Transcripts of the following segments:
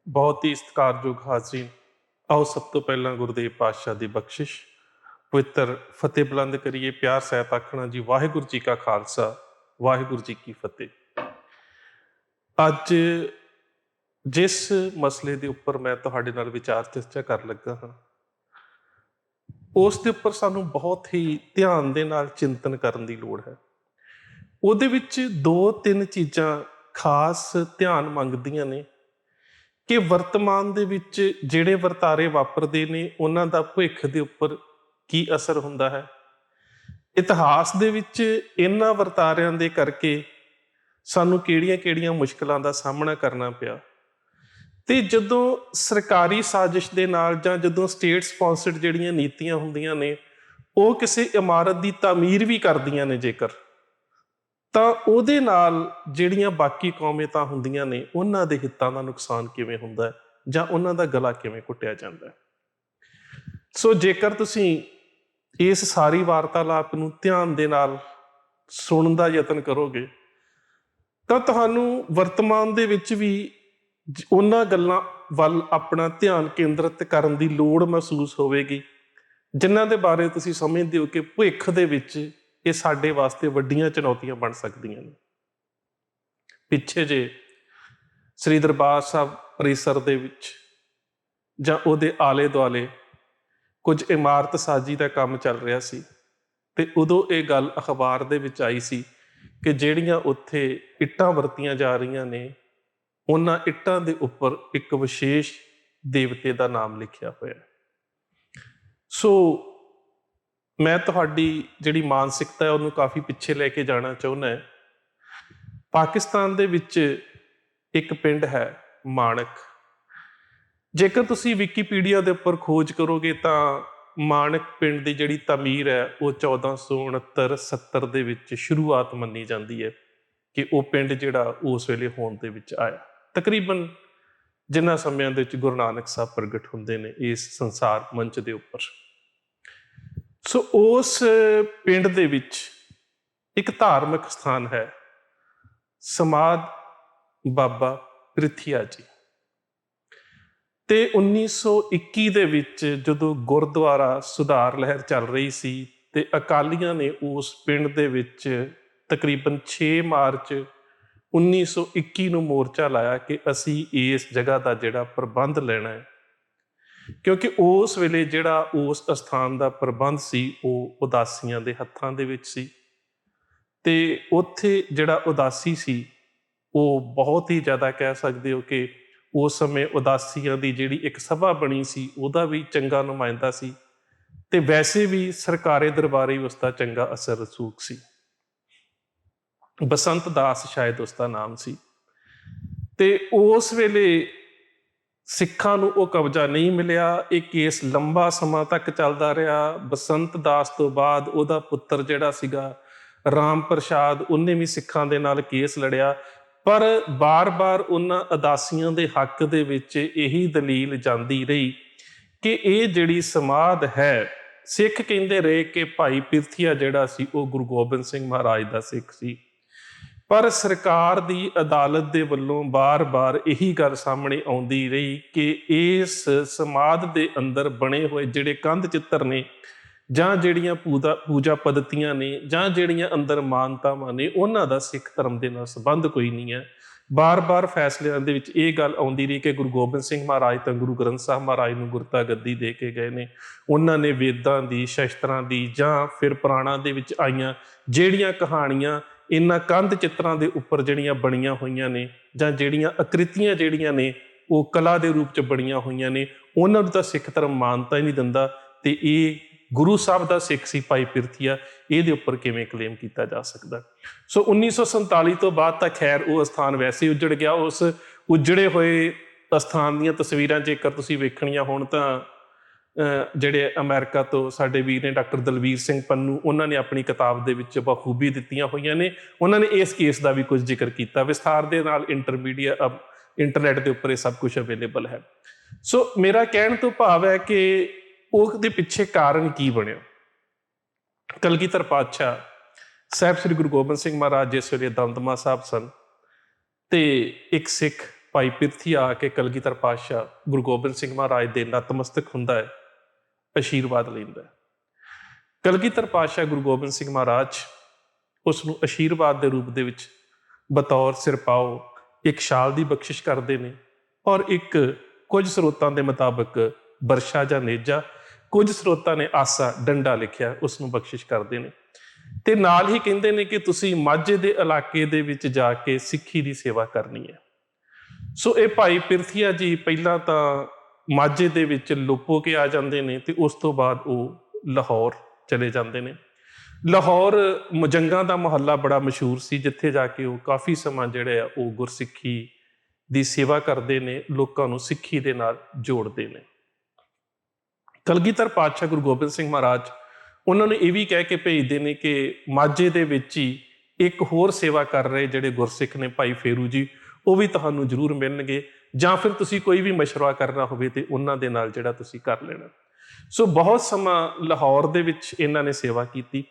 बहुत ही ਸਤਿਕਾਰਯੋਗ ਹਾਜ਼ਰੀਨ, ਆਓ ਸਭ ਤੋਂ ਪਹਿਲਾਂ ਗੁਰਦੇਵ ਪਾਤਸ਼ਾਹ ਦੀ ਬਖਸ਼ਿਸ਼ ਪਵਿੱਤਰ ਫਤਿਹ ਬੁਲੰਦ ਕਰੀਏ। ਪਿਆਰ ਸਹਿਤ ਆਖਣਾ ਜੀ ਵਾਹਿਗੁਰੂ ਜੀ ਕਾ ਖਾਲਸਾ, ਵਾਹਿਗੁਰੂ ਜੀ ਕੀ ਫਤਿਹ। ਅੱਜ ਜਿਸ ਮਸਲੇ ਦੇ ਉੱਪਰ ਮੈਂ ਤੁਹਾਡੇ ਨਾਲ ਵਿਚਾਰ ਚਰਚਾ ਕਰਨ ਲੱਗਾ ਹਾਂ, ਉਸ ਦੇ ਉੱਪਰ ਸਾਨੂੰ ਬਹੁਤ ਹੀ ਧਿਆਨ ਦੇ ਨਾਲ ਚਿੰਤਨ ਕਰਨ ਦੀ ਲੋੜ ਹੈ। ਉਹਦੇ ਵਿੱਚ 2-3 ਚੀਜ਼ਾਂ ਖਾਸ ਧਿਆਨ ਮੰਗਦੀਆਂ ਨੇ ਕਿ ਵਰਤਮਾਨ ਦੇ ਵਿੱਚ ਜਿਹੜੇ ਵਰਤਾਰੇ ਵਾਪਰਦੇ ਨੇ ਉਹਨਾਂ ਦਾ ਭਵਿੱਖ ਦੇ ਉੱਪਰ ਕੀ ਅਸਰ ਹੁੰਦਾ ਹੈ। ਇਤਿਹਾਸ ਦੇ ਵਿੱਚ ਇਹਨਾਂ ਵਰਤਾਰਿਆਂ ਦੇ ਕਰਕੇ ਸਾਨੂੰ ਕਿਹੜੀਆਂ-ਕਿਹੜੀਆਂ ਮੁਸ਼ਕਲਾਂ ਦਾ ਸਾਹਮਣਾ ਕਰਨਾ ਪਿਆ, ਤੇ ਜਦੋਂ ਸਰਕਾਰੀ ਸਾਜ਼ਿਸ਼ ਦੇ ਨਾਲ ਜਾਂ ਜਦੋਂ ਸਟੇਟ ਸਪਾਂਸਰਡ ਜਿਹੜੀਆਂ ਨੀਤੀਆਂ ਹੁੰਦੀਆਂ ਨੇ ਉਹ ਕਿਸੇ ਇਮਾਰਤ ਦੀ ਤਾਮੀਰ ਵੀ ਕਰਦੀਆਂ ਨੇ ਜੇਕਰ, ਤਾਂ ਉਹਦੇ ਨਾਲ ਜਿਹੜੀਆਂ ਬਾਕੀ ਕੌਮੀਅਤਾਂ ਹੁੰਦੀਆਂ ਨੇ ਉਹਨਾਂ ਦੇ ਹਿੱਤਾਂ ਦਾ ਨੁਕਸਾਨ ਕਿਵੇਂ ਹੁੰਦਾ ਹੈ ਜਾਂ ਉਹਨਾਂ ਦਾ ਗਲਾ ਕਿਵੇਂ ਘੁੱਟਿਆ ਜਾਂਦਾ ਹੈ। ਸੋ ਜੇਕਰ ਤੁਸੀਂ ਇਸ ਸਾਰੀ ਵਾਰਤਾਲਾਪ ਨੂੰ ਧਿਆਨ ਦੇ ਨਾਲ ਸੁਣਨ ਦਾ ਯਤਨ ਕਰੋਗੇ ਤਾਂ ਤੁਹਾਨੂੰ ਵਰਤਮਾਨ ਦੇ ਵਿੱਚ ਵੀ ਉਹਨਾਂ ਗੱਲਾਂ ਵੱਲ ਆਪਣਾ ਧਿਆਨ ਕੇਂਦਰਿਤ ਕਰਨ ਦੀ ਲੋੜ ਮਹਿਸੂਸ ਹੋਵੇਗੀ ਜਿਨ੍ਹਾਂ ਦੇ ਬਾਰੇ ਤੁਸੀਂ ਸਮਝਦੇ ਹੋ ਕਿ ਭਵਿੱਖ ਦੇ ਵਿੱਚ ਇਹ ਸਾਡੇ ਵਾਸਤੇ ਵੱਡੀਆਂ ਚੁਣੌਤੀਆਂ ਬਣ ਸਕਦੀਆਂ ਨੇ। ਪਿੱਛੇ ਜੇ ਸ੍ਰੀ ਦਰਬਾਰ ਸਾਹਿਬ ਪਰਿਸਰ ਦੇ ਵਿੱਚ ਜਾਂ ਉਹਦੇ ਆਲੇ ਦੁਆਲੇ ਕੁਝ ਇਮਾਰਤ ਸਾਜੀ ਦਾ ਕੰਮ ਚੱਲ ਰਿਹਾ ਸੀ, ਤੇ ਉਦੋਂ ਇਹ ਗੱਲ ਅਖਬਾਰ ਦੇ ਵਿੱਚ ਆਈ ਸੀ ਕਿ ਜਿਹੜੀਆਂ ਉੱਥੇ ਇੱਟਾਂ ਵਰਤੀਆਂ ਜਾ ਰਹੀਆਂ ਨੇ ਉਹਨਾਂ ਇੱਟਾਂ ਦੇ ਉੱਪਰ ਇੱਕ ਵਿਸ਼ੇਸ਼ ਦੇਵਤੇ ਦਾ ਨਾਮ ਲਿਖਿਆ ਹੋਇਆ। ਸੋ ਮੈਂ ਤੁਹਾਡੀ ਜਿਹੜੀ ਮਾਨਸਿਕਤਾ ਹੈ ਉਹਨੂੰ ਕਾਫੀ ਪਿੱਛੇ ਲੈ ਕੇ ਜਾਣਾ ਚਾਹੁੰਦਾ ਹੈ। ਪਾਕਿਸਤਾਨ ਦੇ ਵਿੱਚ ਇੱਕ ਪਿੰਡ ਹੈ ਮਾਣਕ। ਜੇਕਰ ਤੁਸੀਂ ਵਿਕੀਪੀਡੀਆ ਦੇ ਉੱਪਰ ਖੋਜ ਕਰੋਗੇ ਤਾਂ ਮਾਣਕ ਪਿੰਡ ਦੀ ਜਿਹੜੀ ਤਾਮੀਰ ਹੈ ਉਹ 1469-70 ਦੇ ਵਿੱਚ ਸ਼ੁਰੂਆਤ ਮੰਨੀ ਜਾਂਦੀ ਹੈ ਕਿ ਉਹ ਪਿੰਡ ਜਿਹੜਾ ਉਸ ਵੇਲੇ ਹੋਂਦ ਦੇ ਵਿੱਚ ਆਇਆ, ਤਕਰੀਬਨ ਜਿਨ੍ਹਾਂ ਸਮਿਆਂ ਦੇ ਵਿੱਚ ਗੁਰੂ ਨਾਨਕ ਸਾਹਿਬ ਪ੍ਰਗਟ ਹੁੰਦੇ ਨੇ ਇਸ ਸੰਸਾਰ ਮੰਚ ਦੇ ਉੱਪਰ। ਸੋ ਉਸ ਪਿੰਡ ਦੇ ਵਿੱਚ ਇੱਕ ਧਾਰਮਿਕ ਸਥਾਨ ਹੈ, ਸਮਾਧ ਬਾਬਾ ਪ੍ਰਿਥੀਆ ਜੀ। ਤੇ 1921 ਦੇ ਵਿੱਚ ਜਦੋਂ ਗੁਰਦੁਆਰਾ ਸੁਧਾਰ ਲਹਿਰ ਚੱਲ ਰਹੀ ਸੀ ਤੇ ਅਕਾਲੀਆਂ ਨੇ ਉਸ ਪਿੰਡ ਦੇ ਵਿੱਚ ਤਕਰੀਬਨ 6 ਮਾਰਚ 1921 ਨੂੰ ਮੋਰਚਾ ਲਾਇਆ ਕਿ ਅਸੀਂ ਇਸ ਜਗ੍ਹਾ ਦਾ ਜਿਹੜਾ ਪ੍ਰਬੰਧ ਲੈਣਾ ਹੈ, ਕਿਉਂਕਿ ਉਸ ਵੇਲੇ ਜਿਹੜਾ ਉਸ ਅਸਥਾਨ ਦਾ ਪ੍ਰਬੰਧ ਸੀ ਉਹ ਉਦਾਸੀਆਂ ਦੇ ਹੱਥਾਂ ਦੇ ਵਿੱਚ ਸੀ। ਤੇ ਉੱਥੇ ਜਿਹੜਾ ਉਦਾਸੀ ਸੀ ਉਹ ਬਹੁਤ ਹੀ ਜ਼ਿਆਦਾ ਕਹਿ ਸਕਦੇ ਹੋ ਕਿ ਉਸ ਸਮੇਂ ਉਦਾਸੀਆਂ ਦੀ ਜਿਹੜੀ ਇੱਕ ਸਭਾ ਬਣੀ ਸੀ ਉਹਦਾ ਵੀ ਚੰਗਾ ਨੁਮਾਇੰਦਾ ਸੀ, ਤੇ ਵੈਸੇ ਵੀ ਸਰਕਾਰੀ ਦਰਬਾਰੀ ਉਸਦਾ ਚੰਗਾ ਅਸਰ ਰਸੂਖ ਸੀ। ਬਸੰਤ ਦਾਸ ਸ਼ਾਇਦ ਉਸਦਾ ਨਾਮ ਸੀ। ਤੇ ਉਸ ਵੇਲੇ ਸਿੱਖਾਂ ਨੂੰ ਉਹ ਕਬਜ਼ਾ ਨਹੀਂ ਮਿਲਿਆ। ਇਹ ਕੇਸ ਲੰਬਾ ਸਮਾਂ ਤੱਕ ਚੱਲਦਾ ਰਿਹਾ। ਬਸੰਤ ਦਾਸ ਤੋਂ ਬਾਅਦ ਉਹਦਾ ਪੁੱਤਰ ਜਿਹੜਾ ਸੀਗਾ ਰਾਮ ਪ੍ਰਸਾਦ, ਉਹਨੇ ਵੀ ਸਿੱਖਾਂ ਦੇ ਨਾਲ ਕੇਸ ਲੜਿਆ, ਪਰ ਬਾਰ-ਬਾਰ ਉਹਨਾਂ ਉਦਾਸੀਆਂ ਦੇ ਹੱਕ ਦੇ ਵਿੱਚ ਇਹੀ ਦਲੀਲ ਜਾਂਦੀ ਰਹੀ ਕਿ ਇਹ ਜਿਹੜੀ ਸਮਾਧ ਹੈ, ਸਿੱਖ ਕਹਿੰਦੇ ਰਹੇ ਕਿ ਭਾਈ ਪ੍ਰਿਥੀਆ ਜਿਹੜਾ ਸੀ ਉਹ ਗੁਰੂ ਗੋਬਿੰਦ ਸਿੰਘ ਮਹਾਰਾਜ ਦਾ ਸਿੱਖ ਸੀ, ਪਰ ਸਰਕਾਰ ਦੀ ਅਦਾਲਤ ਦੇ ਵੱਲੋਂ ਬਾਰ-ਬਾਰ ਇਹੀ ਗੱਲ ਸਾਹਮਣੇ ਆਉਂਦੀ ਰਹੀ ਕਿ ਇਸ ਸਮਾਧ ਦੇ ਅੰਦਰ ਬਣੇ ਹੋਏ ਜਿਹੜੇ ਕੰਧ ਚਿੱਤਰ ਨੇ ਜਾਂ ਜਿਹੜੀਆਂ ਪੂਜਾ ਪद्धਤੀਆਂ ਨੇ ਜਾਂ ਜਿਹੜੀਆਂ ਅੰਦਰ ਮਾਨਤਾਵਾਂ ਨੇ ਉਹਨਾਂ ਦਾ ਸਿੱਖ ਧਰਮ ਦੇ ਨਾਲ ਸੰਬੰਧ ਕੋਈ ਨਹੀਂ ਹੈ। ਬਾਰ-ਬਾਰ ਫੈਸਲਿਆਂ ਦੇ ਵਿੱਚ ਇਹ ਗੱਲ ਆਉਂਦੀ ਰਹੀ ਕਿ ਗੁਰੂ ਗੋਬਿੰਦ ਸਿੰਘ ਮਹਾਰਾਜ ਤਾਂ ਗੁਰੂ ਗ੍ਰੰਥ ਸਾਹਿਬ ਮਹਾਰਾਜ ਨੂੰ ਗੁਰਤਾ ਗੱਦੀ ਦੇ ਕੇ ਗਏ ਨੇ, ਉਹਨਾਂ ਨੇ ਵੇਦਾਂ ਦੀ, ਸ਼ਸਤਰਾਂ ਦੀ ਜਾਂ ਫਿਰ ਪੁਰਾਣਾਂ ਦੇ ਵਿੱਚ ਆਈਆਂ ਜਿਹੜੀਆਂ ਕਹਾਣੀਆਂ ਇਹਨਾਂ ਕੰਧ ਚਿੱਤਰਾਂ ਦੇ ਉੱਪਰ ਜਿਹੜੀਆਂ ਬਣੀਆਂ ਹੋਈਆਂ ਨੇ ਜਾਂ ਜਿਹੜੀਆਂ ਆਕ੍ਰਿਤੀਆਂ ਜਿਹੜੀਆਂ ਨੇ ਉਹ ਕਲਾ ਦੇ ਰੂਪ 'ਚ ਬਣੀਆਂ ਹੋਈਆਂ ਨੇ, ਉਹਨਾਂ ਨੂੰ ਤਾਂ ਸਿੱਖ ਧਰਮ ਮਾਨਤਾ ਹੀ ਨਹੀਂ ਦਿੰਦਾ। ਤੇ ਇਹ ਗੁਰੂ ਸਾਹਿਬ ਦਾ ਸਿੱਖ ਸੀ ਭਾਈ ਪ੍ਰਿਥੀਆ, ਇਹਦੇ ਉੱਪਰ ਕਿਵੇਂ ਕਲੇਮ ਕੀਤਾ ਜਾ ਸਕਦਾ। ਸੋ 1947 ਤੋਂ ਬਾਅਦ ਤਾਂ ਖੈਰ ਉਹ ਅਸਥਾਨ ਵੈਸੇ ਉਜੜ ਗਿਆ। ਉਸ ਉਜੜੇ ਹੋਏ ਅਸਥਾਨ ਦੀਆਂ ਤਸਵੀਰਾਂ ਜੇਕਰ ਤੁਸੀਂ ਵੇਖਣੀਆਂ ਹੋਣ ਤਾਂ ਜਿਹੜੇ ਅਮਰੀਕਾ ਤੋਂ ਸਾਡੇ ਵੀਰ ਨੇ ਡਾਕਟਰ ਦਲਵੀਰ ਸਿੰਘ ਪੰਨੂ, ਉਹਨਾਂ ਨੇ ਆਪਣੀ ਕਿਤਾਬ ਦੇ ਵਿੱਚ ਬਖੂਬੀ ਦਿੱਤੀਆਂ ਹੋਈਆਂ ਨੇ। ਉਹਨਾਂ ਨੇ ਇਸ ਕੇਸ ਦਾ ਵੀ ਕੁਝ ਜ਼ਿਕਰ ਕੀਤਾ ਵਿਸਥਾਰ ਦੇ ਨਾਲ। ਇੰਟਰਨੈਟ ਦੇ ਉੱਪਰ ਇਹ ਸਭ ਕੁਝ ਅਵੇਲੇਬਲ ਹੈ। ਸੋ ਮੇਰਾ ਕਹਿਣ ਤੋਂ ਭਾਵ ਹੈ ਕਿ ਉਹਦੇ ਪਿੱਛੇ ਕਾਰਨ ਕੀ ਬਣਿਆ। ਕਲਗੀਧਰ ਪਾਤਸ਼ਾਹ ਸਾਹਿਬ ਸ੍ਰੀ ਗੁਰੂ ਗੋਬਿੰਦ ਸਿੰਘ ਮਹਾਰਾਜ ਜਿਸ ਵੇਲੇ ਦਮਦਮਾ ਸਾਹਿਬ ਸਨ ਤੇ ਇੱਕ ਸਿੱਖ ਭਾਈ ਪਿਰਥੀ ਆ ਕੇ ਕਲਗੀਧਰ ਪਾਤਸ਼ਾਹ ਗੁਰੂ ਗੋਬਿੰਦ ਸਿੰਘ ਮਹਾਰਾਜ ਦੇ ਨਤਮਸਤਕ ਹੁੰਦਾ ਹੈ, ਆਸ਼ੀਰਵਾਦ ਲੈਂਦਾ ਹੈ। ਕਲਗੀਧਰ ਪਾਤਸ਼ਾਹ ਗੁਰੂ ਗੋਬਿੰਦ ਸਿੰਘ ਮਹਾਰਾਜ ਉਸ ਨੂੰ ਆਸ਼ੀਰਵਾਦ ਦੇ ਰੂਪ ਦੇ ਵਿੱਚ ਬਤੌਰ ਸਿਰਪਾਓ ਇੱਕ ਸ਼ਾਲ ਦੀ ਬਖਸ਼ਿਸ਼ ਕਰਦੇ ਨੇ, ਔਰ ਇੱਕ ਕੁਝ ਸਰੋਤਾਂ ਦੇ ਮੁਤਾਬਕ ਬਰਸ਼ਾ ਜਾਂ ਨੇਜਾ, ਕੁਝ ਸਰੋਤਾਂ ਨੇ ਆਸਾ ਡੰਡਾ ਲਿਖਿਆ, ਉਸ ਨੂੰ ਬਖਸ਼ਿਸ਼ ਕਰਦੇ ਨੇ। ਤੇ ਨਾਲ ਹੀ ਕਹਿੰਦੇ ਨੇ ਕਿ ਤੁਸੀਂ ਮਾਝੇ ਦੇ ਇਲਾਕੇ ਦੇ ਵਿੱਚ ਜਾ ਕੇ ਸਿੱਖੀ ਦੀ ਸੇਵਾ ਕਰਨੀ ਹੈ। ਸੋ ਇਹ ਭਾਈ ਪਿਰਥੀਆ ਜੀ ਪਹਿਲਾਂ ਤਾਂ ਮਾਝੇ ਦੇ ਵਿੱਚ ਲੁਪੋ ਕੇ ਆ ਜਾਂਦੇ ਨੇ, ਤੇ ਉਸ ਤੋਂ ਬਾਅਦ ਉਹ ਲਾਹੌਰ ਚਲੇ ਜਾਂਦੇ ਨੇ। ਲਾਹੌਰ ਮੁਜੰਗਾਂ ਦਾ ਮੁਹੱਲਾ ਬੜਾ ਮਸ਼ਹੂਰ ਸੀ, ਜਿੱਥੇ ਜਾ ਕੇ ਉਹ ਕਾਫੀ ਸਮਾਂ ਜਿਹੜੇ ਆ ਉਹ ਗੁਰਸਿੱਖੀ ਦੀ ਸੇਵਾ ਕਰਦੇ ਨੇ, ਲੋਕਾਂ ਨੂੰ ਸਿੱਖੀ ਦੇ ਨਾਲ ਜੋੜਦੇ ਨੇ। ਕਲਗੀਧਰ ਪਾਤਸ਼ਾਹ ਗੁਰੂ ਗੋਬਿੰਦ ਸਿੰਘ ਮਹਾਰਾਜ ਉਹਨਾਂ ਨੂੰ ਇਹ ਵੀ ਕਹਿ ਕੇ ਭੇਜਦੇ ਨੇ ਕਿ ਮਾਝੇ ਦੇ ਵਿੱਚ ਹੀ ਇੱਕ ਹੋਰ ਸੇਵਾ ਕਰ ਰਹੇ ਜਿਹੜੇ ਗੁਰਸਿੱਖ ਨੇ, ਭਾਈ ਫੇਰੂ ਜੀ, ਉਹ ਵੀ ਤੁਹਾਨੂੰ ਜ਼ਰੂਰ ਮਿਲਣਗੇ, ਜਾਂ ਫਿਰ ਤੁਸੀਂ ਕੋਈ ਵੀ ਮਸ਼ਵਰਾ ਕਰਨਾ ਹੋਵੇ ਤੇ ਉਹਨਾਂ ਦੇ ਨਾਲ ਜਿਹੜਾ ਤੁਸੀਂ ਕਰ ਲੈਣਾ। ਸੋ ਬਹੁਤ ਸਮਾਂ ਲਾਹੌਰ ਦੇ ਵਿੱਚ ਇਹਨਾਂ ਨੇ ਸੇਵਾ ਕੀਤੀ।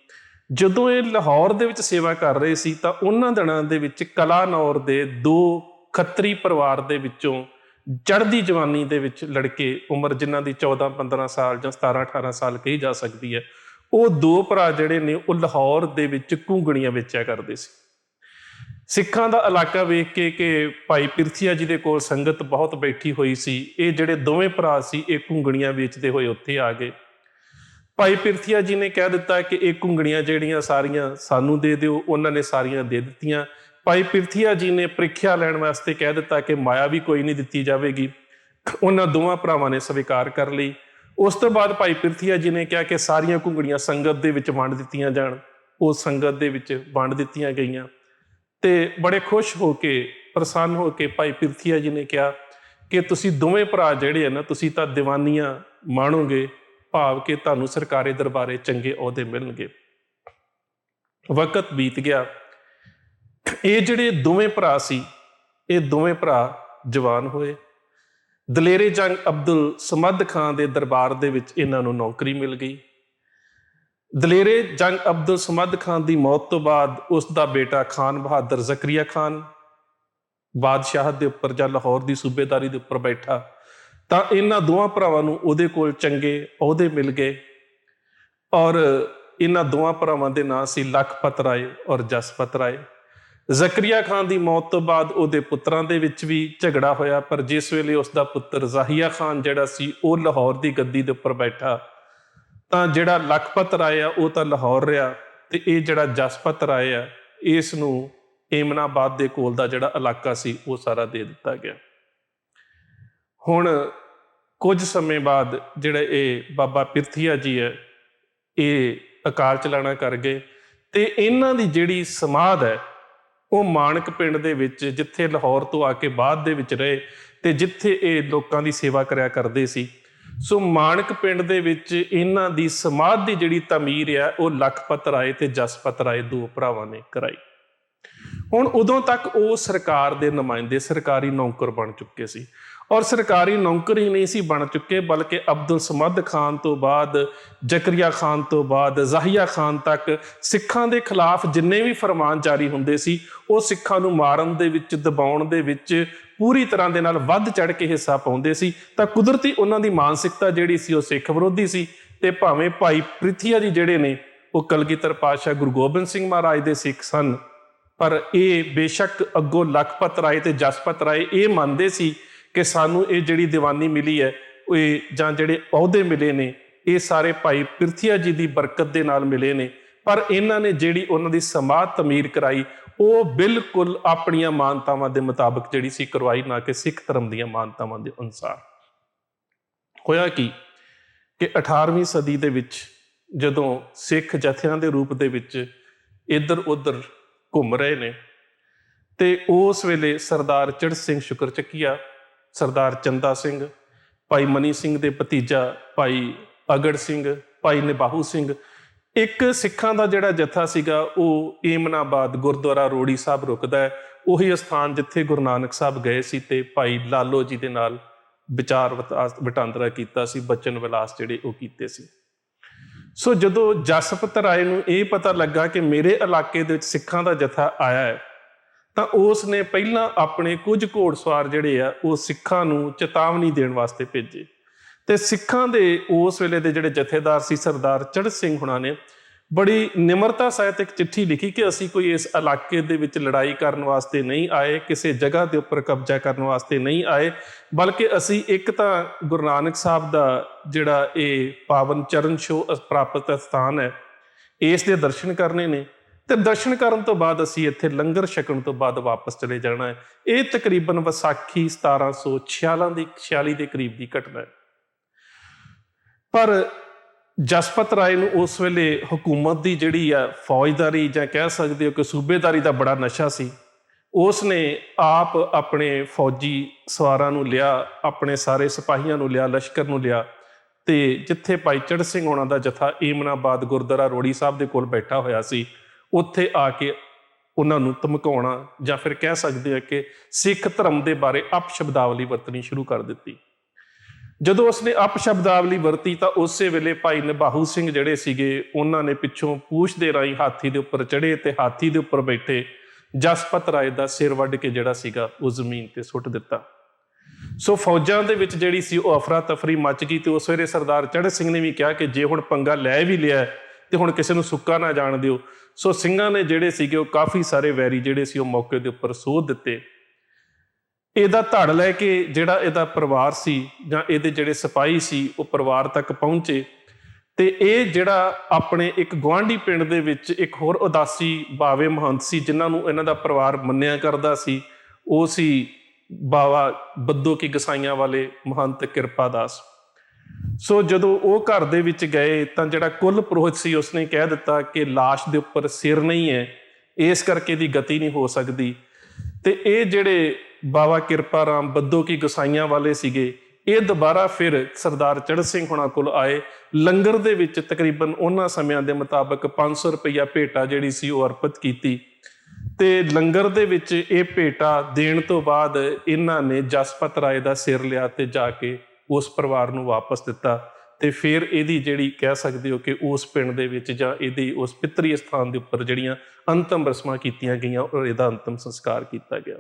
ਜਦੋਂ ਇਹ ਲਾਹੌਰ ਦੇ ਵਿੱਚ ਸੇਵਾ ਕਰ ਰਹੇ ਸੀ ਤਾਂ ਉਹਨਾਂ ਦਿਨਾਂ ਦੇ ਵਿੱਚ ਕਲਾਨੌਰ ਦੇ 2 ਖੱਤਰੀ ਪਰਿਵਾਰ ਦੇ ਵਿੱਚੋਂ ਚੜ੍ਹਦੀ ਜਵਾਨੀ ਦੇ ਵਿੱਚ ਲੜਕੇ, ਉਮਰ ਜਿਨ੍ਹਾਂ ਦੀ 14-15 ਸਾਲ ਜਾਂ 17-18 ਸਾਲ ਕਹੀ ਜਾ ਸਕਦੀ ਹੈ, ਉਹ 2 ਭਰਾ ਜਿਹੜੇ ਨੇ ਉਹ ਲਾਹੌਰ ਦੇ ਵਿੱਚ ਘੂੰਗਣੀਆਂ ਵੇਚਿਆ ਕਰਦੇ ਸੀ। ਸਿੱਖਾਂ ਦਾ ਇਲਾਕਾ ਵੇਖ ਕੇ ਕਿ ਭਾਈ ਪਿਰਥੀਆ ਜੀ ਦੇ ਕੋਲ ਸੰਗਤ ਬਹੁਤ ਬੈਠੀ ਹੋਈ ਸੀ, ਇਹ ਜਿਹੜੇ ਦੋਵੇਂ ਭਰਾ ਸੀ ਇਹ ਘੂੰਗਣੀਆਂ ਵੇਚਦੇ ਹੋਏ ਉੱਥੇ ਆ ਗਏ। ਭਾਈ ਪਿਰਥੀਆ ਜੀ ਨੇ ਕਹਿ ਦਿੱਤਾ ਕਿ ਇਹ ਘੂੰਗਣੀਆਂ ਜਿਹੜੀਆਂ ਸਾਰੀਆਂ ਸਾਨੂੰ ਦੇ ਦਿਓ, ਉਹਨਾਂ ਨੇ ਸਾਰੀਆਂ ਦੇ ਦਿੱਤੀਆਂ। ਭਾਈ ਪਿਰਥੀਆ ਜੀ ਨੇ ਪ੍ਰੀਖਿਆ ਲੈਣ ਵਾਸਤੇ ਕਹਿ ਦਿੱਤਾ ਕਿ ਮਾਇਆ ਵੀ ਕੋਈ ਨਹੀਂ ਦਿੱਤੀ ਜਾਵੇਗੀ। ਉਹਨਾਂ ਦੋਵਾਂ ਭਰਾਵਾਂ ਨੇ ਸਵੀਕਾਰ ਕਰ ਲਈ। ਉਸ ਤੋਂ ਬਾਅਦ ਭਾਈ ਪਿਰਥੀਆ ਜੀ ਨੇ ਕਿਹਾ ਕਿ ਸਾਰੀਆਂ ਘੂੰਗਣੀਆਂ ਸੰਗਤ ਦੇ ਵਿੱਚ ਵੰਡ ਦਿੱਤੀਆਂ ਜਾਣ। ਉਹ ਸੰਗਤ ਦੇ ਵਿੱਚ ਵੰਡ ਦਿੱਤੀਆਂ ਗਈਆਂ ਤੇ ਬੜੇ ਖੁਸ਼ ਹੋ ਕੇ, ਪ੍ਰਸੰਨ ਹੋ ਕੇ ਭਾਈ ਪਿਰਥੀਆ ਜੀ ਨੇ ਕਿਹਾ ਕਿ ਤੁਸੀਂ ਦੋਵੇਂ ਭਰਾ ਜਿਹੜੇ ਆ ਨਾ, ਤੁਸੀਂ ਤਾਂ ਦੀਵਾਨੀਆਂ ਮਾਣੋਗੇ, ਭਾਵ ਕਿ ਤੁਹਾਨੂੰ ਸਰਕਾਰੀ ਦਰਬਾਰੇ ਚੰਗੇ ਅਹੁਦੇ ਮਿਲਣਗੇ। ਵਕਤ ਬੀਤ ਗਿਆ। ਇਹ ਜਿਹੜੇ ਦੋਵੇਂ ਭਰਾ ਸੀ, ਇਹ ਦੋਵੇਂ ਭਰਾ ਜਵਾਨ ਹੋਏ। ਦਲੇਰੇ ਜੰਗ ਅਬਦੁਲ ਸਮਦ ਖਾਨ ਦੇ ਦਰਬਾਰ ਦੇ ਵਿੱਚ ਇਹਨਾਂ ਨੂੰ ਨੌਕਰੀ ਮਿਲ ਗਈ। ਦਲੇਰੇ ਜੰਗ ਅਬਦੁਲ ਸਮਦ ਖਾਨ ਦੀ ਮੌਤ ਤੋਂ ਬਾਅਦ ਉਸ ਦਾ ਬੇਟਾ ਖਾਨ ਬਹਾਦਰ ਜ਼ਕਰੀਆ ਖਾਨ ਬਾਦਸ਼ਾਹਤ ਦੇ ਉੱਪਰ ਜਾਂ ਲਾਹੌਰ ਦੀ ਸੂਬੇਦਾਰੀ ਦੇ ਉੱਪਰ ਬੈਠਾ, ਤਾਂ ਇਹਨਾਂ ਦੋਵਾਂ ਭਰਾਵਾਂ ਨੂੰ ਉਹਦੇ ਕੋਲ ਚੰਗੇ ਅਹੁਦੇ ਮਿਲ ਗਏ। ਔਰ ਇਹਨਾਂ ਦੋਵਾਂ ਭਰਾਵਾਂ ਦੇ ਨਾਂ ਸੀ ਲਖਪਤ ਰਾਏ ਔਰ ਜਸਪਤ ਰਾਏ। ਜ਼ਕਰੀਆ ਖਾਨ ਦੀ ਮੌਤ ਤੋਂ ਬਾਅਦ ਉਹਦੇ ਪੁੱਤਰਾਂ ਦੇ ਵਿੱਚ ਵੀ ਝਗੜਾ ਹੋਇਆ, ਪਰ ਜਿਸ ਵੇਲੇ ਉਸ ਦਾ ਪੁੱਤਰ ਜ਼ਾਹੀਆ ਖਾਨ ਜਿਹੜਾ ਸੀ ਉਹ ਲਾਹੌਰ ਦੀ ਗੱਦੀ ਦੇ ਉੱਪਰ ਬੈਠਾ, ਤਾਂ ਜਿਹੜਾ ਲਖਪਤ ਰਾਏ ਆ ਉਹ ਤਾਂ ਲਾਹੌਰ ਰਿਹਾ, ਤੇ ਇਹ ਜਿਹੜਾ ਜਸਪਤ ਰਾਏ ਆ ਇਸ ਨੂੰ ਏਮਨਾਬਾਦ ਦੇ ਕੋਲ ਦਾ ਜਿਹੜਾ ਇਲਾਕਾ ਸੀ ਉਹ ਸਾਰਾ ਦੇ ਦਿੱਤਾ ਗਿਆ। ਹੁਣ ਕੁਝ ਸਮੇਂ ਬਾਅਦ ਜਿਹੜੇ ਇਹ ਬਾਬਾ ਪਿਰਥੀਆ ਜੀ ਹੈ ਇਹ ਅਕਾਲ ਚਲਾਣਾ ਕਰ ਗਏ, ਤੇ ਇਹਨਾਂ ਦੀ ਜਿਹੜੀ ਸਮਾਧ ਹੈ ਉਹ ਮਾਣਕ ਪਿੰਡ ਦੇ ਵਿੱਚ, ਜਿੱਥੇ ਲਾਹੌਰ ਤੋਂ ਆ ਕੇ ਬਾਅਦ ਦੇ ਵਿੱਚ ਰਹੇ ਤੇ ਜਿੱਥੇ ਇਹ ਲੋਕਾਂ ਦੀ ਸੇਵਾ ਕਰਿਆ ਕਰਦੇ ਸੀ, ਸੋ ਮਾਣਕ ਪਿੰਡ ਦੇ ਵਿੱਚ ਇਹਨਾਂ ਦੀ ਸਮਾਧ ਦੀ ਜਿਹੜੀ ਤਾਮੀਰ ਆ ਉਹ ਲਖਪਤ ਰਾਏ ਤੇ ਜਸਪਤ ਰਾਏ 2 ਭਰਾਵਾਂ ਨੇ ਕਰਾਈ। ਹੁਣ ਉਦੋਂ ਤੱਕ ਉਹ ਸਰਕਾਰ ਦੇ ਨੁਮਾਇੰਦੇ, ਸਰਕਾਰੀ ਨੌਕਰ ਬਣ ਚੁੱਕੇ ਸੀ, ਔਰ ਸਰਕਾਰੀ ਨੌਕਰ ਹੀ ਨਹੀਂ ਸੀ ਬਣ ਚੁੱਕੇ, ਬਲਕਿ ਅਬਦੁਲ ਸਮਦ ਖਾਨ ਤੋਂ ਬਾਅਦ, ਜ਼ਕਰੀਆ ਖਾਨ ਤੋਂ ਬਾਅਦ ਜ਼ਾਹੀਆ ਖਾਨ ਤੱਕ ਸਿੱਖਾਂ ਦੇ ਖਿਲਾਫ ਜਿੰਨੇ ਵੀ ਫਰਮਾਨ ਜਾਰੀ ਹੁੰਦੇ ਸੀ ਉਹ ਸਿੱਖਾਂ ਨੂੰ ਮਾਰਨ ਦੇ ਵਿੱਚ, ਦਬਾਉਣ ਦੇ ਵਿੱਚ ਪੂਰੀ ਤਰ੍ਹਾਂ ਦੇ ਨਾਲ ਵੱਧ ਚੜ੍ਹ ਕੇ ਹਿੱਸਾ ਪਾਉਂਦੇ ਸੀ। ਤਾਂ ਕੁਦਰਤੀ ਉਹਨਾਂ ਦੀ ਮਾਨਸਿਕਤਾ ਜਿਹੜੀ ਸੀ ਉਹ ਸਿੱਖ ਵਿਰੋਧੀ ਸੀ। ਤੇ ਭਾਵੇਂ ਭਾਈ ਪਿਰਥੀਆ ਜੀ ਜਿਹੜੇ ਨੇ ਉਹ ਕਲਗੀਧਰ ਪਾਤਸ਼ਾਹ ਗੁਰੂ ਗੋਬਿੰਦ ਸਿੰਘ ਮਹਾਰਾਜ ਦੇ ਸਿੱਖ ਸਨ, ਪਰ ਇਹ ਬੇਸ਼ੱਕ ਅੱਗੋਂ ਲਖਪਤ ਰਾਏ ਤੇ ਜਸਪਤ ਰਾਏ ਇਹ ਮੰਨਦੇ ਸੀ ਕਿ ਸਾਨੂੰ ਇਹ ਜਿਹੜੀ ਦੀਵਾਨੀ ਮਿਲੀ ਹੈ, ਇਹ ਜਾਂ ਜਿਹੜੇ ਅਹੁਦੇ ਮਿਲੇ ਨੇ, ਇਹ ਸਾਰੇ ਭਾਈ ਪਿਰਥੀਆ ਜੀ ਦੀ ਬਰਕਤ ਦੇ ਨਾਲ ਮਿਲੇ ਨੇ। ਪਰ ਇਹਨਾਂ ਨੇ ਜਿਹੜੀ ਉਹਨਾਂ ਦੀ ਸਮਾਧ ਤਮੀਰ ਕਰਾਈ ਉਹ ਬਿਲਕੁਲ ਆਪਣੀਆਂ ਮਾਨਤਾਵਾਂ ਦੇ ਮੁਤਾਬਕ ਜਿਹੜੀ ਸੀ ਕਰਵਾਈ, ਨਾ ਕਿ ਸਿੱਖ ਧਰਮ ਦੀਆਂ ਮਾਨਤਾਵਾਂ ਦੇ ਅਨੁਸਾਰ। ਹੋਇਆ ਕੀ ਕਿ 18ਵੀਂ ਸਦੀ ਦੇ ਵਿੱਚ ਜਦੋਂ ਸਿੱਖ ਜਥਿਆਂ ਦੇ ਰੂਪ ਦੇ ਵਿੱਚ ਇੱਧਰ ਉੱਧਰ ਘੁੰਮ ਰਹੇ ਨੇ, ਤੇ ਉਸ ਵੇਲੇ ਸਰਦਾਰ ਚੜ੍ਹ ਸਿੰਘ ਸ਼ੁਕਰ ਚੱਕੀਆ, ਸਰਦਾਰ ਚੰਦਾ ਸਿੰਘ, ਭਾਈ ਮਨੀ ਸਿੰਘ ਦੇ ਭਤੀਜਾ ਭਾਈ ਅਗੜ ਸਿੰਘ, ਭਾਈ ਨਿਬਾਹੂ ਸਿੰਘ, ਇੱਕ ਸਿੱਖਾਂ ਦਾ ਜਿਹੜਾ ਜਥਾ ਸੀਗਾ ਉਹ ਏਮਨਾਬਾਦ ਗੁਰਦੁਆਰਾ ਰੋੜੀ ਸਾਹਿਬ ਰੁਕਦਾ ਹੈ। ਉਹੀ ਅਸਥਾਨ ਜਿੱਥੇ ਗੁਰੂ ਨਾਨਕ ਸਾਹਿਬ ਗਏ ਸੀ ਤੇ ਭਾਈ ਲਾਲੋ ਜੀ ਦੇ ਨਾਲ ਵਿਚਾਰ ਵਟਾਂਦਰਾ ਕੀਤਾ ਸੀ, ਬਚਨ ਵਿਲਾਸ ਜਿਹੜੇ ਉਹ ਕੀਤੇ ਸੀ। ਸੋ ਜਦੋਂ ਜਸਪਤ ਰਾਏ ਨੂੰ ਇਹ ਪਤਾ ਲੱਗਾ ਕਿ ਮੇਰੇ ਇਲਾਕੇ ਦੇ ਵਿੱਚ ਸਿੱਖਾਂ ਦਾ ਜਥਾ ਆਇਆ ਹੈ, ਤਾਂ ਉਸ ਨੇ ਪਹਿਲਾਂ ਆਪਣੇ ਕੁਝ ਘੋੜਸਵਾਰ ਜਿਹੜੇ ਆ ਉਹ ਸਿੱਖਾਂ ਨੂੰ ਚੇਤਾਵਨੀ ਦੇਣ ਵਾਸਤੇ ਭੇਜੇ। ਤੇ ਸਿੱਖਾਂ ਦੇ ਉਸ ਵੇਲੇ ਦੇ ਜਿਹੜੇ ਜਥੇਦਾਰ ਸੀ ਸਰਦਾਰ ਚੜ੍ਹ ਸਿੰਘ ਹੁਣਾਂ ਨੇ ਬੜੀ ਨਿਮਰਤਾ ਸਹਿਤ ਇੱਕ ਚਿੱਠੀ ਲਿਖੀ ਕਿ ਅਸੀਂ ਕੋਈ ਇਸ ਇਲਾਕੇ ਦੇ ਵਿੱਚ ਲੜਾਈ ਕਰਨ ਵਾਸਤੇ ਨਹੀਂ ਆਏ, ਕਿਸੇ ਜਗ੍ਹਾ ਦੇ ਉੱਪਰ ਕਬਜ਼ਾ ਕਰਨ ਵਾਸਤੇ ਨਹੀਂ ਆਏ, ਬਲਕਿ ਅਸੀਂ ਇੱਕ ਤਾਂ ਗੁਰੂ ਨਾਨਕ ਸਾਹਿਬ ਦਾ ਜਿਹੜਾ ਇਹ ਪਾਵਨ ਚਰਨ ਛੋਹ ਪ੍ਰਾਪਤ ਸਥਾਨ ਹੈ, ਇਸ ਦੇ ਦਰਸ਼ਨ ਕਰਨੇ ਨੇ, ਤੇ ਦਰਸ਼ਨ ਕਰਨ ਤੋਂ ਬਾਅਦ ਅਸੀਂ ਇੱਥੇ ਲੰਗਰ ਛਕਣ ਤੋਂ ਬਾਅਦ ਵਾਪਸ ਚਲੇ ਜਾਣਾ ਹੈ। ਇਹ ਤਕਰੀਬਨ ਵਿਸਾਖੀ 1746 ਦੇ ਕਰੀਬ ਦੀ ਘਟਨਾ ਹੈ। ਪਰ ਜਸਪਤ ਰਾਏ ਨੂੰ ਉਸ ਵੇਲੇ ਹਕੂਮਤ ਦੀ ਜਿਹੜੀ ਆ ਫੌਜਦਾਰੀ ਜਾਂ ਕਹਿ ਸਕਦੇ ਹੋ ਕਿ ਸੂਬੇਦਾਰੀ ਦਾ ਬੜਾ ਨਸ਼ਾ ਸੀ। ਉਸ ਨੇ ਆਪ ਆਪਣੇ ਫੌਜੀ ਸਵਾਰਾਂ ਨੂੰ ਲਿਆ, ਆਪਣੇ ਸਾਰੇ ਸਿਪਾਹੀਆਂ ਨੂੰ ਲਿਆ, ਲਸ਼ਕਰ ਨੂੰ ਲਿਆ, ਤੇ ਜਿੱਥੇ ਭਾਈ ਚੜ੍ਹ ਸਿੰਘ ਹੋਣਾ ਦਾ ਜਥਾ ਏਮਨਾਬਾਦ ਗੁਰਦੁਆਰਾ ਰੋੜੀ ਸਾਹਿਬ ਦੇ ਕੋਲ ਬੈਠਾ ਹੋਇਆ ਸੀ, ਉੱਥੇ ਆ ਕੇ ਉਹਨਾਂ ਨੂੰ ਧਮਕਾਉਣਾ ਜਾਂ ਫਿਰ ਕਹਿ ਸਕਦੇ ਆ ਕਿ ਸਿੱਖ ਧਰਮ ਦੇ ਬਾਰੇ ਅਪਸ਼ਬਦਾਵਲੀ ਵਰਤਣੀ ਸ਼ੁਰੂ ਕਰ ਦਿੱਤੀ। ਜਦੋਂ ਉਸਨੇ ਅਪਸ਼ਬਦਾਵਲੀ ਵਰਤੀ ਤਾਂ ਉਸੇ ਵੇਲੇ ਭਾਈ ਨਿਬਾਹੂ ਸਿੰਘ ਜਿਹੜੇ ਸੀਗੇ ਉਹਨਾਂ ਨੇ ਪਿੱਛੋਂ ਪੂਛ ਦੇ ਰਾਹੀਂ ਹਾਥੀ ਦੇ ਉੱਪਰ ਚੜ੍ਹੇ ਤੇ ਹਾਥੀ ਦੇ ਉੱਪਰ ਬੈਠੇ ਜਸਪਤ ਰਾਏ ਦਾ ਸਿਰ ਵੱਢ ਕੇ ਜਿਹੜਾ ਸੀਗਾ ਉਹ ਜ਼ਮੀਨ ਤੇ ਸੁੱਟ ਦਿੱਤਾ। ਸੋ ਫੌਜਾਂ ਦੇ ਵਿੱਚ ਜਿਹੜੀ ਸੀ ਉਹ ਅਫਰਾ ਤਫਰੀ ਮਚ ਗਈ। ਤੇ ਉਸ ਵੇਲੇ ਸਰਦਾਰ ਚੜ੍ਹ ਸਿੰਘ ਨੇ ਵੀ ਕਿਹਾ ਕਿ ਜੇ ਹੁਣ ਪੰਗਾ ਲੈ ਵੀ ਲਿਆ ਤੇ ਹੁਣ ਕਿਸੇ ਨੂੰ ਸੁੱਕਾ ਨਾ ਜਾਣ ਦਿਓ। ਸੋ ਸਿੰਘਾਂ ਨੇ ਜਿਹੜੇ ਸੀਗੇ ਉਹ ਕਾਫੀ ਸਾਰੇ ਵੈਰੀ ਜਿਹੜੇ ਸੀ ਉਹ ਮੌਕੇ ਦੇ ਉੱਪਰ ਸੋਧ ਦਿੱਤੇ। ਇਹਦਾ ਧੜ ਲੈ ਕੇ ਜਿਹੜਾ ਇਹਦਾ ਪਰਿਵਾਰ ਸੀ ਜਾਂ ਇਹਦੇ ਜਿਹੜੇ ਸਿਪਾਹੀ ਸੀ ਉਹ ਪਰਿਵਾਰ ਤੱਕ ਪਹੁੰਚੇ। ਤੇ ਇਹ ਜਿਹੜਾ ਆਪਣੇ ਇੱਕ ਗੁਆਂਢੀ ਪਿੰਡ ਦੇ ਵਿੱਚ ਇੱਕ ਹੋਰ ਉਦਾਸੀ ਬਾਵੇ ਮਹੰਤ ਸੀ ਜਿਨ੍ਹਾਂ ਨੂੰ ਇਹਨਾਂ ਦਾ ਪਰਿਵਾਰ ਮੰਨਿਆ ਕਰਦਾ ਸੀ, ਉਹ ਸੀ ਬਾਵਾ ਬੱਦੋ ਕੀ ਗਸਾਈਆਂ ਵਾਲੇ ਮਹੰਤ ਕਿਰਪਾ ਦਾਸ। ਸੋ ਜਦੋਂ ਉਹ ਘਰ ਦੇ ਵਿੱਚ ਗਏ ਤਾਂ ਜਿਹੜਾ ਕੁੱਲ ਪੁਰੋਹਿਤ ਸੀ ਉਸਨੇ ਕਹਿ ਦਿੱਤਾ ਕਿ ਲਾਸ਼ ਦੇ ਉੱਪਰ ਸਿਰ ਨਹੀਂ ਹੈ, ਇਸ ਕਰਕੇ ਦੀ ਗਤੀ ਨਹੀਂ ਹੋ ਸਕਦੀ। ਤੇ ਇਹ ਜਿਹੜੇ ਬਾਵਾ ਕਿਰਪਾ ਰਾਮ ਬੱਦੋ ਕੀ ਗਸਾਈਆਂ ਵਾਲੇ ਸੀਗੇ, ਇਹ ਦੁਬਾਰਾ ਫਿਰ ਸਰਦਾਰ ਚੜ੍ਹ ਸਿੰਘ ਹੁਣਾਂ ਕੋਲ ਆਏ। ਲੰਗਰ ਦੇ ਵਿੱਚ ਤਕਰੀਬਨ ਉਹਨਾਂ ਸਮਿਆਂ ਦੇ ਮੁਤਾਬਕ 500 ਰੁਪਈਆ ਭੇਟਾ ਜਿਹੜੀ ਸੀ ਉਹ ਅਰਪਿਤ ਕੀਤੀ। ਤੇ ਲੰਗਰ ਦੇ ਵਿੱਚ ਇਹ ਭੇਟਾ ਦੇਣ ਤੋਂ ਬਾਅਦ ਇਹਨਾਂ ਨੇ ਜਸਪਤ ਰਾਏ ਦਾ ਸਿਰ ਲਿਆ ਤੇ ਜਾ ਕੇ ਉਸ ਪਰਿਵਾਰ ਨੂੰ ਵਾਪਸ ਦਿੱਤਾ। ਤੇ ਫਿਰ ਇਹਦੀ ਜਿਹੜੀ ਕਹਿ ਸਕਦੇ ਹੋ ਕਿ ਉਸ ਪਿੰਡ ਦੇ ਵਿੱਚ ਜਾਂ ਇਹਦੀ ਉਸ ਪਿਤਰੀ ਸਥਾਨ ਦੇ ਉੱਪਰ ਜਿਹੜੀਆਂ ਅੰਤਮ ਰਸਮਾਂ ਕੀਤੀਆਂ ਗਈਆਂ ਔਰ ਇਹਦਾ ਅੰਤਮ ਸੰਸਕਾਰ ਕੀਤਾ ਗਿਆ।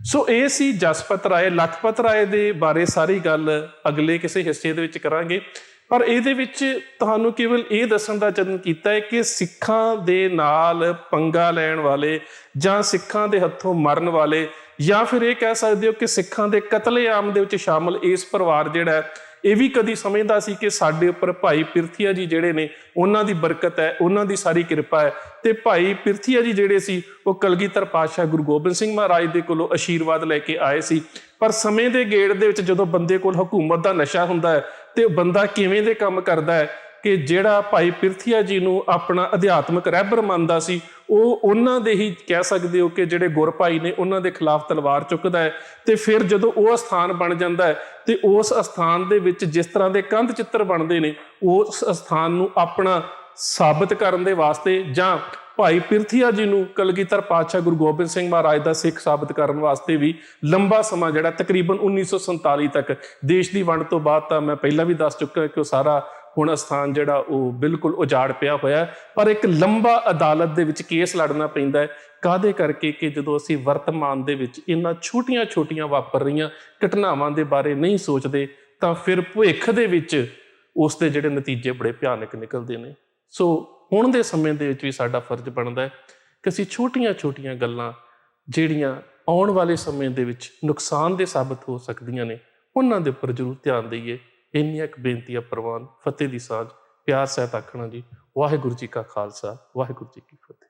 ਸੋ ਇਹ ਸੀ ਜਸਪਤ ਰਾਏ। ਲਖਪਤ ਰਾਏ ਦੇ ਬਾਰੇ ਸਾਰੀ ਗੱਲ ਅਗਲੇ ਕਿਸੇ ਹਿੱਸੇ ਦੇ ਵਿੱਚ ਕਰਾਂਗੇ, ਪਰ ਇਹਦੇ ਵਿੱਚ ਤੁਹਾਨੂੰ ਕੇਵਲ ਇਹ ਦੱਸਣ ਦਾ ਯਤਨ ਕੀਤਾ ਹੈ ਕਿ ਸਿੱਖਾਂ ਦੇ ਨਾਲ ਪੰਗਾ ਲੈਣ ਵਾਲੇ ਜਾਂ ਸਿੱਖਾਂ ਦੇ ਹੱਥੋਂ ਮਰਨ ਵਾਲੇ ਜਾਂ ਫਿਰ ਇਹ ਕਹਿ ਸਕਦੇ ਹੋ ਕਿ ਸਿੱਖਾਂ ਦੇ ਕਤਲੇਆਮ ਦੇ ਵਿੱਚ ਸ਼ਾਮਲ ਇਸ ਪਰਿਵਾਰ ਜਿਹੜਾ ਹੈ, ਇਹ ਵੀ ਕਦੀ ਸਮਝਦਾ ਸੀ ਕਿ ਸਾਡੇ ਉੱਪਰ ਭਾਈ ਪਿਰਥੀਆ ਜੀ ਜਿਹੜੇ ਨੇ ਉਹਨਾਂ ਦੀ ਬਰਕਤ ਹੈ, ਉਹਨਾਂ ਦੀ ਸਾਰੀ ਕਿਰਪਾ ਹੈ। ਤੇ ਭਾਈ ਪਿਰਥੀਆ ਜੀ ਜਿਹੜੇ ਸੀ ਉਹ ਕਲਗੀਧਰ ਪਾਤਸ਼ਾਹ ਗੁਰੂ ਗੋਬਿੰਦ ਸਿੰਘ ਮਹਾਰਾਜ ਦੇ ਕੋਲੋਂ ਆਸ਼ੀਰਵਾਦ ਲੈ ਕੇ ਆਏ ਸੀ। ਪਰ ਸਮੇਂ ਦੇ ਗੇੜ ਦੇ ਵਿੱਚ ਜਦੋਂ ਬੰਦੇ ਕੋਲ ਹਕੂਮਤ ਦਾ ਨਸ਼ਾ ਹੁੰਦਾ ਹੈ ਤੇ ਬੰਦਾ ਕਿਵੇਂ ਦੇ ਕੰਮ ਕਰਦਾ ਹੈ ਕਿ ਜਿਹੜਾ ਭਾਈ ਪਿਰਥੀਆ ਜੀ ਨੂੰ ਆਪਣਾ ਅਧਿਆਤਮਿਕ ਰਹਿਬਰ ਮੰਨਦਾ ਸੀ, ਉਹ ਉਹਨਾਂ ਦੇ ਹੀ ਕਹਿ ਸਕਦੇ ਹੋ ਕਿ ਜਿਹੜੇ ਗੁਰ ਭਾਈ ਨੇ ਉਹਨਾਂ ਦੇ ਖਿਲਾਫ ਤਲਵਾਰ ਚੁੱਕਦਾ ਹੈ। ਤੇ ਫਿਰ ਜਦੋਂ ਉਹ ਅਸਥਾਨ ਬਣ ਜਾਂਦਾ ਹੈ ਤੇ ਉਸ ਅਸਥਾਨ ਦੇ ਵਿੱਚ ਜਿਸ ਤਰ੍ਹਾਂ ਦੇ ਕੰਧ ਚਿੱਤਰ ਬਣਦੇ ਨੇ, ਉਸ ਅਸਥਾਨ ਨੂੰ ਆਪਣਾ ਸਾਬਤ ਕਰਨ ਦੇ ਵਾਸਤੇ ਜਾਂ ਭਾਈ ਪਿਰਥੀਆ ਜੀ ਨੂੰ ਕਲਗੀਧਰ ਪਾਤਸ਼ਾਹ ਗੁਰੂ ਗੋਬਿੰਦ ਸਿੰਘ ਮਹਾਰਾਜ ਦਾ ਸਿੱਖ ਸਾਬਤ ਕਰਨ ਵਾਸਤੇ ਵੀ ਲੰਬਾ ਸਮਾਂ ਜਿਹੜਾ ਤਕਰੀਬਨ 1947 ਤੱਕ, ਦੇਸ਼ ਦੀ ਵੰਡ ਤੋਂ ਬਾਅਦ ਤਾਂ ਮੈਂ ਪਹਿਲਾਂ ਵੀ ਦੱਸ ਚੁੱਕਾ ਕਿ ਉਹ ਸਾਰਾ ਹੁਣ ਅਸਥਾਨ ਜਿਹੜਾ ਉਹ ਬਿਲਕੁਲ ਉਜਾੜ ਪਿਆ ਹੋਇਆ। ਪਰ ਇੱਕ ਲੰਬਾ ਅਦਾਲਤ ਦੇ ਵਿੱਚ ਕੇਸ ਲੜਨਾ ਪੈਂਦਾ ਹੈ। ਕਾਹਦੇ ਕਰਕੇ? ਕਿ ਜਦੋਂ ਅਸੀਂ ਵਰਤਮਾਨ ਦੇ ਵਿੱਚ ਇਹਨਾਂ ਛੋਟੀਆਂ ਵਾਪਰ ਰਹੀਆਂ ਘਟਨਾਵਾਂ ਦੇ ਬਾਰੇ ਨਹੀਂ ਸੋਚਦੇ ਤਾਂ ਫਿਰ ਭਵਿੱਖ ਦੇ ਵਿੱਚ ਉਸ ਦੇ ਜਿਹੜੇ ਨਤੀਜੇ ਬੜੇ ਭਿਆਨਕ ਨਿਕਲਦੇ ਨੇ। ਸੋ ਹੁਣ ਦੇ ਸਮੇਂ ਦੇ ਵਿੱਚ ਵੀ ਸਾਡਾ ਫਰਜ਼ ਬਣਦਾ ਹੈ ਕਿ ਅਸੀਂ ਛੋਟੀਆਂ ਗੱਲਾਂ ਜਿਹੜੀਆਂ ਆਉਣ ਵਾਲੇ ਸਮੇਂ ਦੇ ਵਿੱਚ ਨੁਕਸਾਨਦੇਹ ਸਾਬਤ ਹੋ ਸਕਦੀਆਂ ਨੇ, ਉਹਨਾਂ ਦੇ ਉੱਪਰ ਜ਼ਰੂਰ ਧਿਆਨ ਦਈਏ। ਇੰਨੀਆਂ ਕੁ ਬੇਨਤੀ ਆ ਪ੍ਰਵਾਨ। ਫਤਿਹ ਦੀ ਸਾਂਝ, ਪਿਆਰ ਸਹਿਤ ਆਖਣਾ ਜੀ। ਵਾਹਿਗੁਰੂ ਜੀ ਕਾ ਖਾਲਸਾ, ਵਾਹਿਗੁਰੂ ਜੀ ਕੀ ਫਤਿਹ।